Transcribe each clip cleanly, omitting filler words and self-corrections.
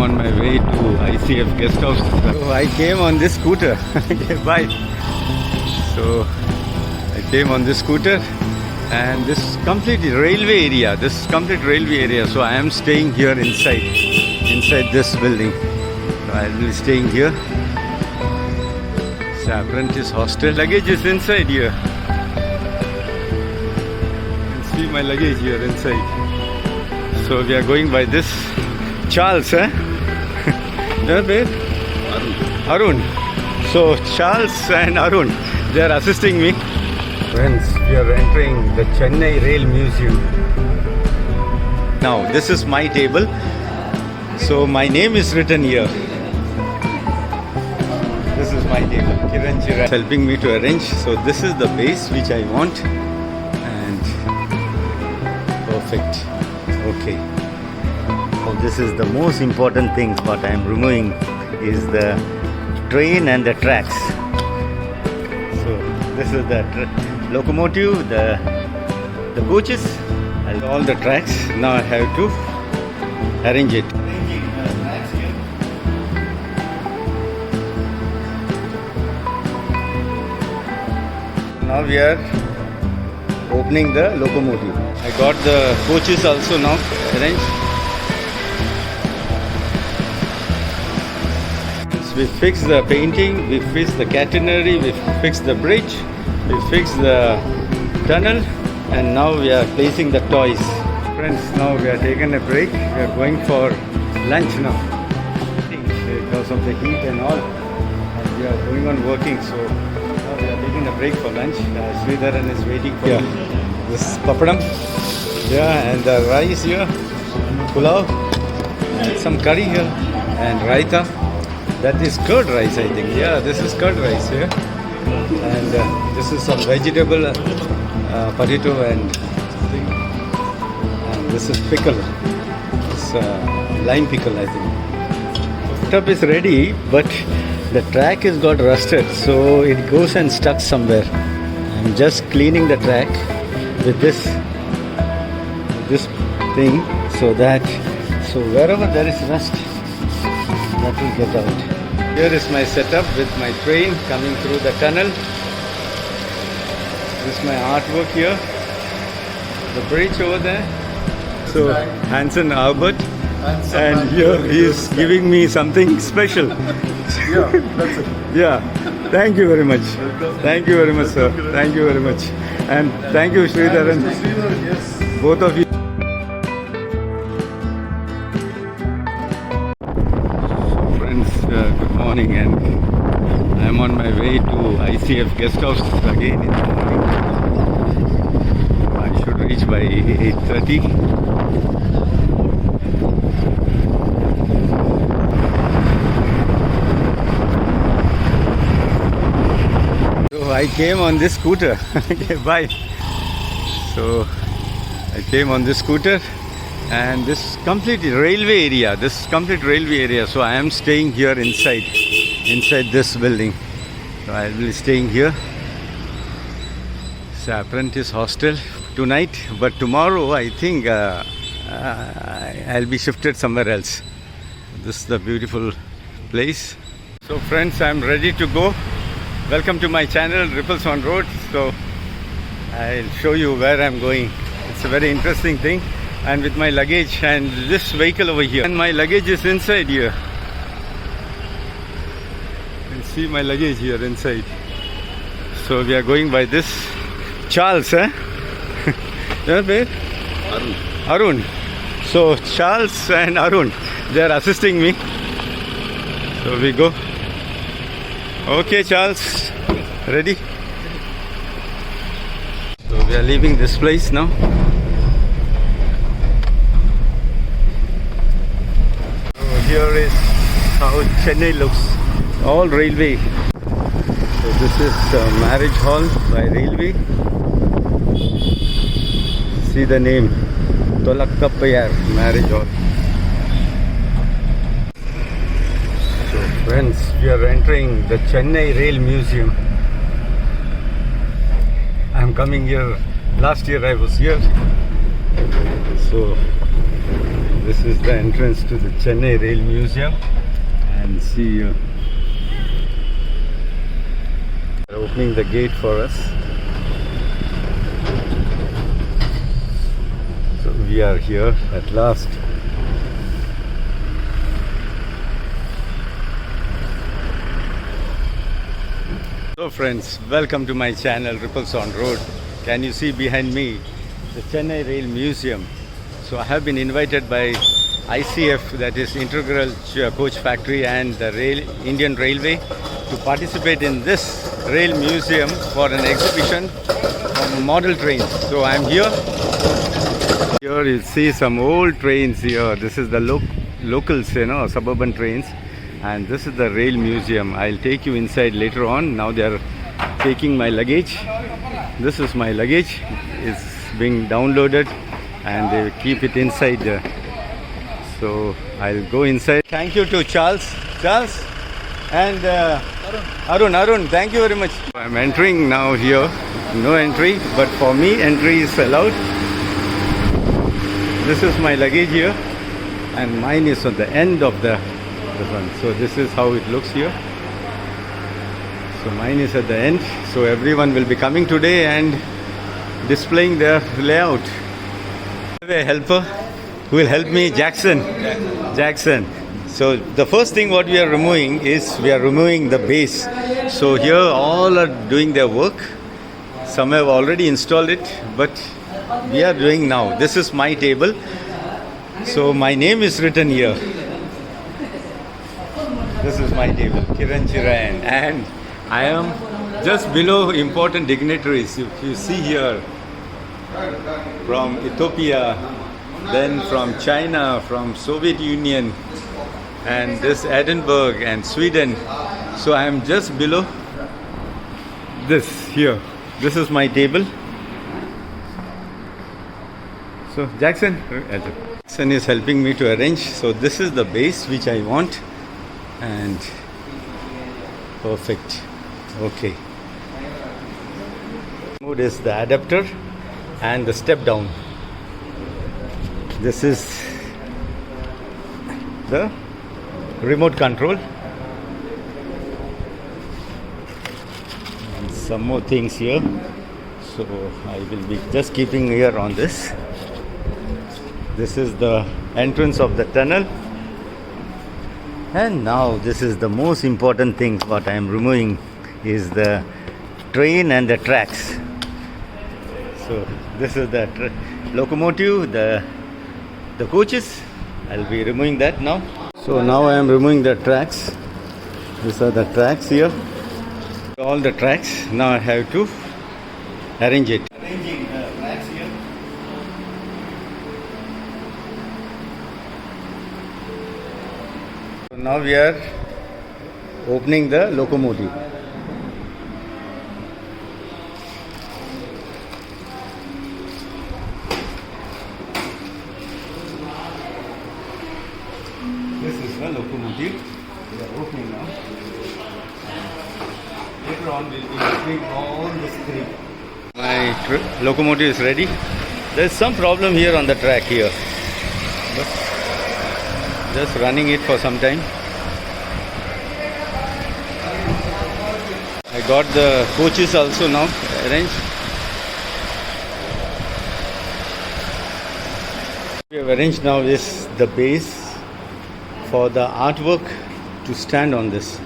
I'm on my way to ICF guest house. So I came on this scooter. Okay, bye. So I came on this scooter, and this is complete railway area. This is complete railway area. So I am staying here inside this building. So I will be staying here. It's apprentice hostel. Luggage is inside here. You can see my luggage here inside. So we are going by this Charles, eh? Arun. So Charles and Arun, they are assisting me. Friends, we are entering the Chennai Rail Museum. Now, this is my table. So my name is written here. This is my table. Kiran Chira is helping me to arrange. So this is the base which I want. And perfect. Okay. So this is the most important thing. What I am removing is the train and the tracks. So this is the locomotive, the coaches, and all the tracks. Now I have to arrange it. Now we are opening the locomotive. I got the coaches also now arranged. We fix the painting, we fix the catenary, we fix the bridge, we fix the tunnel, and now we are placing the toys. Friends, now we are taking a break. We are going for lunch now. Because of the heat and all, and we are going on working, so now we are taking a break for lunch. Sridharan is waiting for me. This is papadam, and the rice here, pulao, and some curry here, and raita. That is curd rice, I think. Yeah, this is curd rice here. And this is some vegetable, potato, and this is pickle. It's lime pickle, I think. Setup is ready, but the track has got rusted, so it goes and stuck somewhere. I'm just cleaning the track with this thing, so wherever there is rust, that will get out. Here is my setup with my train coming through the tunnel. This is my artwork here. The bridge over there. So Hansen Albert, and here he is giving me something special. Yeah, that's it. Yeah. Thank you very much. Thank you very much, sir. Thank you very much. And thank you, Sridharan. Yes. Both of you. Good morning, and I am on my way to ICF guest house again in the morning. I should reach by 8:30. So I came on this scooter. Okay, bye. So I came on this scooter. And this is complete railway area. This is complete railway area. So I am staying here inside this building. So I will be staying here. It's an apprentice hostel tonight, but tomorrow I think I'll be shifted somewhere else. This is the beautiful place. So friends, I'm ready to go. Welcome to my channel, Ripples on Road. So I'll show you where I'm going. It's a very interesting thing. And with my luggage and this vehicle over here, and my luggage is inside here. You can see my luggage here inside. So we are going by this Charles, eh? Arun. So Charles and Arun, they are assisting me. So we go. Okay, Charles, ready? So we are leaving this place now. Here is how Chennai looks, all railway. So this is marriage hall by railway. See the name, Tolakkappayar marriage hall. So friends, we are entering the Chennai Rail Museum. I am coming here, last year I was here. So This is the entrance to the Chennai Rail Museum, and see they're opening the gate for us. So we are here at last. So friends, welcome to my channel Ripples on Road. Can you see behind me the Chennai Rail Museum? So I have been invited by ICF, that is Integral Coach Factory, and the Indian Railway to participate in this rail museum for an exhibition of model trains. So I am here. Here you see some old trains here. This is the locals, suburban trains. And this is the rail museum. I'll take you inside later on. Now they are taking my luggage. This is my luggage. It's being downloaded and they keep it inside there. So I'll go inside. Thank you to Charles and Arun. Thank you very much. I'm entering now here. No entry, but for me entry is allowed. This is my luggage here, and mine is on the end of the one. So this is how it looks here. So mine is at the end. So everyone will be coming today and displaying their layout. A helper who will help me, Jackson. So the first thing what we are removing is the base. So here all are doing their work. Some have already installed it, but we are doing now. This is my table. So my name is written here. This is my table, Kiran Chirayan, and I am just below important dignitaries. If you see here, from Ethiopia, then from China, from Soviet Union, and this Edinburgh and Sweden. So I am just below this here. This is my table. So Jackson is helping me to arrange. So this is the base which I want, and perfect. Okay. Mode is the adapter and the step down. This is the remote control. And some more things here. So I will be just keeping here on this. This is the entrance of the tunnel. And now this is the most important thing what I am removing is the train and the tracks. So this is the locomotive, the coaches. I'll be removing that now. So now I am removing the tracks. These are the tracks here. All the tracks. Now I have to arrange it. Arranging the tracks here. So now we are opening the locomotive. This is the locomotive. We are opening now. Later on we'll be opening all the three. My locomotive is ready. There is some problem here on the track here, but just running it for some time. I got the coaches also now arranged. We have arranged now is the base for the artwork to stand on this.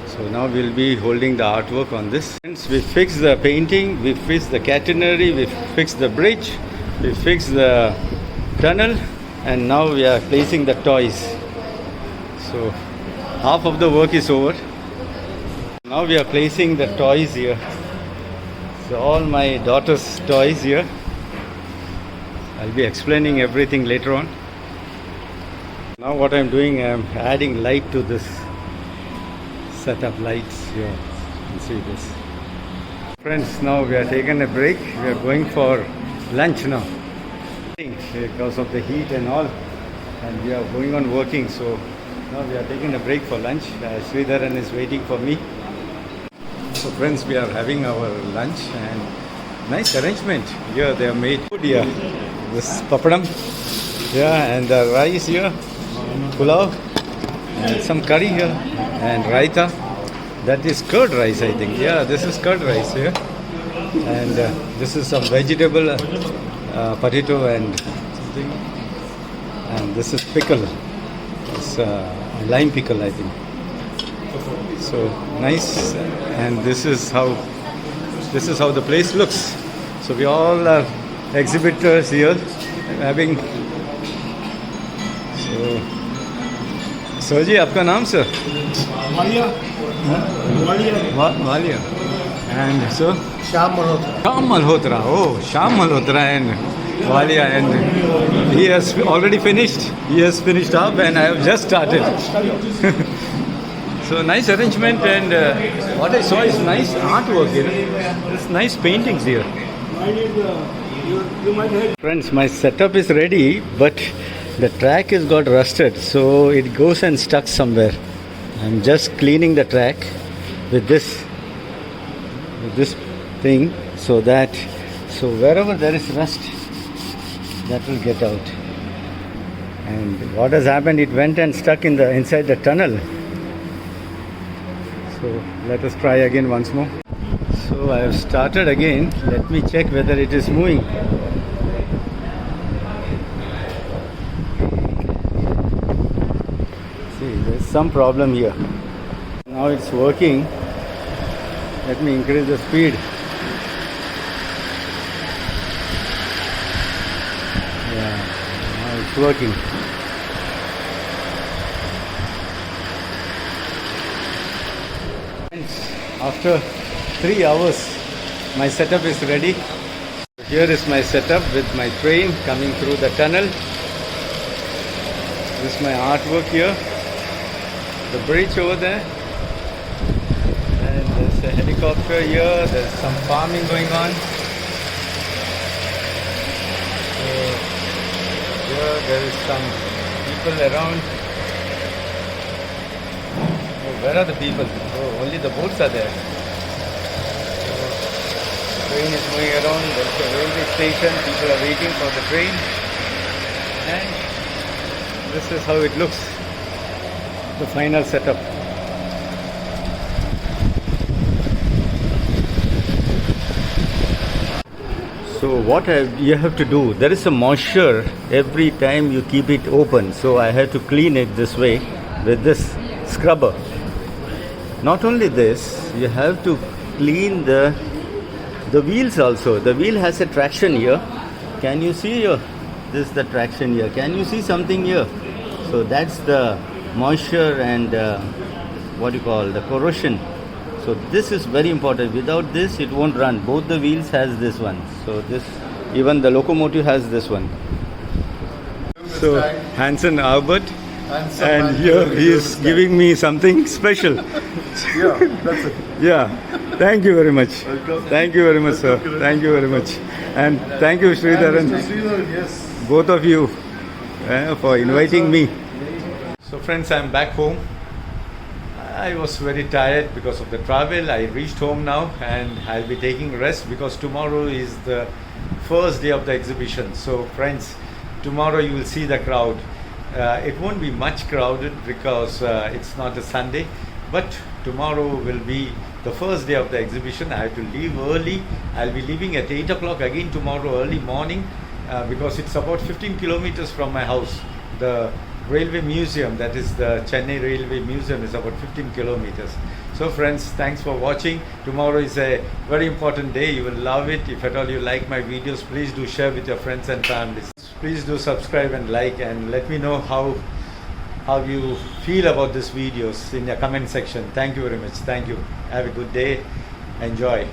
So now we'll be holding the artwork on this. We fixed the painting, we fixed the catenary, we fixed the bridge, we fixed the tunnel, and now we are placing the toys. So half of the work is over. Now we are placing the toys here. So all my daughter's toys here. I'll be explaining everything later on. Now what I'm doing, I'm adding light to this setup lights here. You can see this. Friends, now we are taking a break. We are going for lunch now. Because of the heat and all, and we are going on working. So now we are taking a break for lunch. Sridharan is waiting for me. So friends, we are having our lunch and nice arrangement. Here they have made food here. This papadam Yeah, and the rice here, pulao, and some curry here, and raita. That is curd rice, I think. Yeah, this is curd rice here. And this is some vegetable, potato and something. And this is pickle. It's lime pickle, I think. So nice. And this is how the place looks. So we all are exhibitors here, having. So, sir ji आपका नाम sir? Walia. Walia. And so? Shyam Malhotra. Shyam Malhotra. Oh, Shyam Malhotra and Walia. And he has already finished. He has finished up and I have just started. So nice arrangement and what I saw is nice artwork here. There's nice paintings here. Friends, my setup is ready, but the track has got rusted, so it goes and stuck somewhere. I'm just cleaning the track with this thing so wherever there is rust, that will get out. And what has happened, it went and stuck inside the tunnel. So let us try again once more. So I have started again. Let me check whether it is moving. See, there's some problem here. Now it's working. Let me increase the speed. Yeah, now it's working. After 3 hours, my setup is ready. Here is my setup with my train coming through the tunnel. This is my artwork here. The bridge over there. And there's a helicopter here. There's some farming going on. So here there is some people around. Oh, where are the people? Oh, only the boats are there. Train is moving around. There's a railway station. People are waiting for the train. And this is how it looks. The final setup. So what you have to do, there is a moisture every time you keep it open. So I have to clean it this way with this scrubber. Not only this, you have to clean the wheels also. The wheel has a traction here. Can you see here? This is the traction here. Can you see something here? So that's the moisture and the corrosion. So this is very important. Without this, it won't run. Both the wheels has this one. So even the locomotive has this one. So Hansen Albert, and here he is giving me something special. Yeah, that's it. Yeah, thank you very much. Thank you very much, sir. Thank you very much. And thank you, Sridharan. Yes. Both of you for inviting me. So friends, I'm back home. I was very tired because of the travel. I reached home now and I'll be taking rest because tomorrow is the first day of the exhibition. So friends, tomorrow you will see the crowd. It won't be much crowded because it's not a Sunday, but tomorrow will be the first day of the exhibition. I have to leave early. I'll be leaving at 8 o'clock again tomorrow early morning because it's about 15 kilometers from my house. The Railway Museum, that is the Chennai Railway Museum, is about 15 kilometers. So friends, thanks for watching. Tomorrow is a very important day. You will love it. If at all you like my videos, please do share with your friends and families. Please do subscribe and like and let me know how you feel about these videos in the comment section. Thank you very much. Thank you. Have a good day. Enjoy.